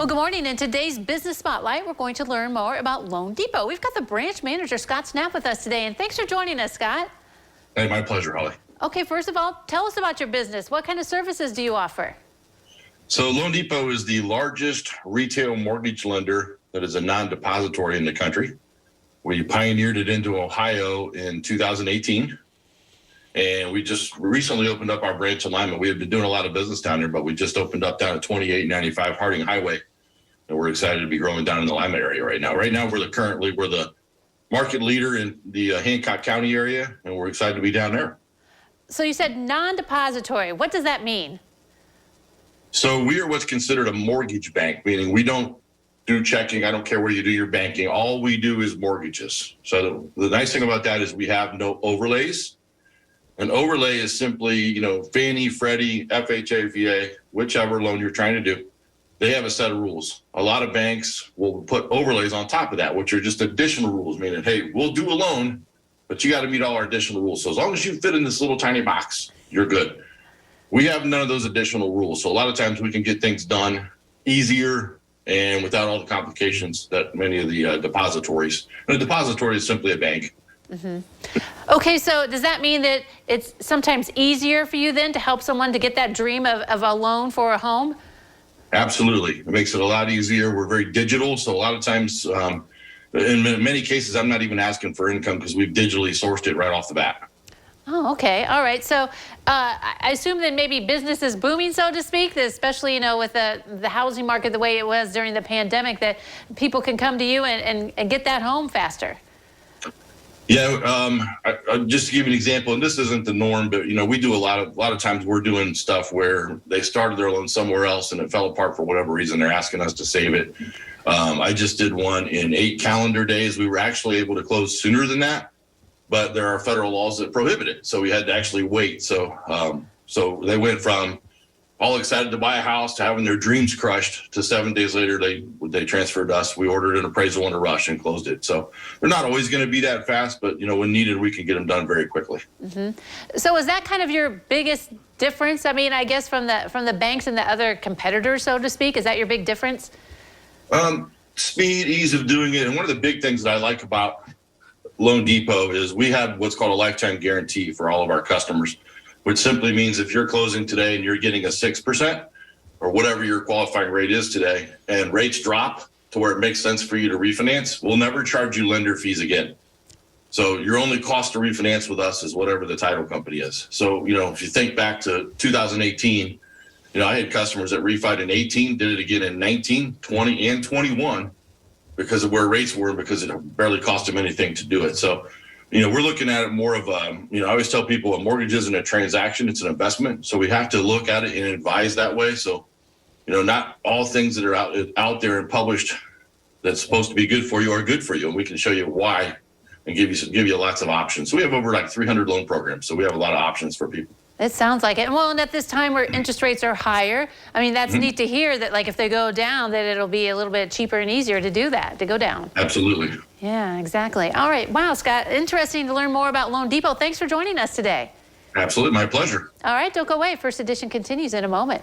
Well, good morning. In today's Business Spotlight, we're going to learn more about Loan Depot. We've got the branch manager, Scott Snap, with us today, and thanks for joining us, Scott. Hey, my pleasure, Holly. Okay, first of all, tell us about your business. What kind of services do you offer? So Loan Depot is the largest retail mortgage lender that is a non-depository in the country. We pioneered it into Ohio in 2018. And we just recently opened up our branch in Lima. We have been doing a lot of business down there, but we just opened up down at 2895 Harding Highway. And we're excited to be growing down in the Lima area right now. Right now, we're the market leader in the Hancock County area, and we're excited to be down there. So you said non-depository. What does that mean? So we are what's considered a mortgage bank, meaning we don't do checking. I don't care where you do your banking. All we do is mortgages. So the nice thing about that is we have no overlays. An overlay is simply, Fannie, Freddie, FHA, VA, whichever loan you're trying to do. They have a set of rules. A lot of banks will put overlays on top of that, which are just additional rules, meaning, hey, we'll do a loan, but you got to meet all our additional rules. So as long as you fit in this little tiny box, you're good. We have none of those additional rules. So a lot of times we can get things done easier and without all the complications that many of the depositories. And a depository is simply a bank. Mm-hmm. Okay, so does that mean that it's sometimes easier for you then to help someone to get that dream of a loan for a home? Absolutely. It makes it a lot easier. We're very digital. So a lot of times, in many cases, I'm not even asking for income because we've digitally sourced it right off the bat. Oh, okay. All right. So I assume that maybe business is booming, so to speak, especially, with the housing market the way it was during the pandemic, that people can come to you and get that home faster. Yeah, I'll just to give you an example, and this isn't the norm, but we do a lot of times we're doing stuff where they started their loan somewhere else and it fell apart for whatever reason. They're asking us to save it. I just did one in 8 calendar days. We were actually able to close sooner than that, but there are federal laws that prohibit it, so we had to actually wait. So they went from all excited to buy a house to having their dreams crushed to 7 days later they transferred to us. We ordered an appraisal in a rush and closed it. So they're not always going to be that fast, but when needed, we can get them done very quickly. Mm-hmm. So is that kind of your biggest difference? I mean, I guess from the banks and the other competitors, so to speak, is that your big difference? Speed, ease of doing it, and one of the big things that I like about Loan Depot is we have what's called a lifetime guarantee for all of our customers, which simply means if you're closing today and you're getting a 6% or whatever your qualifying rate is today, and rates drop to where it makes sense for you to refinance, we'll never charge you lender fees again. So your only cost to refinance with us is whatever the title company is. So, if you think back to 2018, I had customers that refied in 18, did it again in 19, 20, and 21 because of where rates were, because it barely cost them anything to do it. So, we're looking at it more of I always tell people a mortgage isn't a transaction, it's an investment. So we have to look at it and advise that way. So, not all things that are out there and published that's supposed to be good for you are good for you. And we can show you why and give you lots of options. So we have over 300 loan programs. So we have a lot of options for people. It sounds like it. Well, and at this time where interest rates are higher, I mean, that's neat to hear that, if they go down, that it'll be a little bit cheaper and easier to do that, to go down. Absolutely. Yeah, exactly. All right. Wow, Scott, interesting to learn more about Loan Depot. Thanks for joining us today. Absolutely. My pleasure. All right. Don't go away. First Edition continues in a moment.